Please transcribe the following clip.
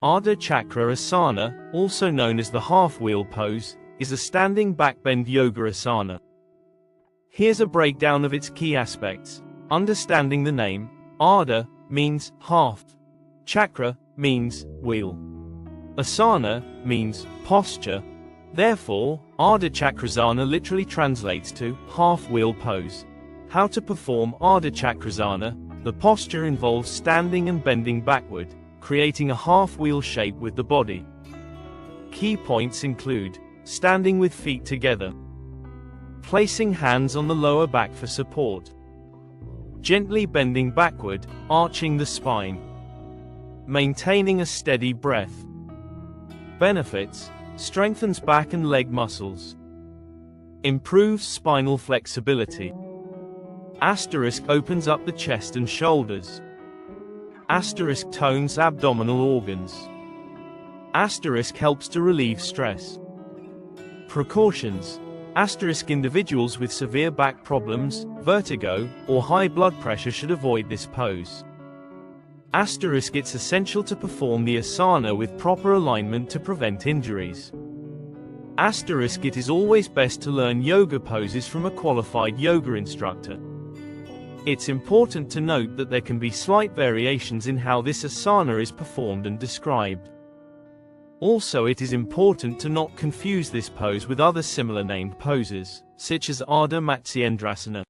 Ardhachakrasana, also known as the half-wheel pose, is a standing backbend yoga asana. Here's a breakdown of its key aspects. Understanding the name. Ardha means half. Chakra means wheel. Asana means posture. Therefore, Ardhachakrasana literally translates to half-wheel pose. How to perform Ardhachakrasana? The posture involves standing and bending backward, creating a half-wheel shape with the body. Key points include standing with feet together, placing hands on the lower back for support, gently bending backward, arching the spine, maintaining a steady breath. Benefits: strengthens back and leg muscles, improves spinal flexibility. Asterisk opens up the chest and shoulders. Asterisk tones abdominal organs. Asterisk helps to relieve stress. Precautions: asterisk individuals with severe back problems, vertigo, or high blood pressure should avoid this pose. Asterisk it's essential to perform the asana with proper alignment to prevent injuries. Asterisk it is always best to learn yoga poses from a qualified yoga instructor. It's important to note that there can be slight variations in how this asana is performed and described. Also, it is important to not confuse this pose with other similar named poses, such as Ardhachakrasana.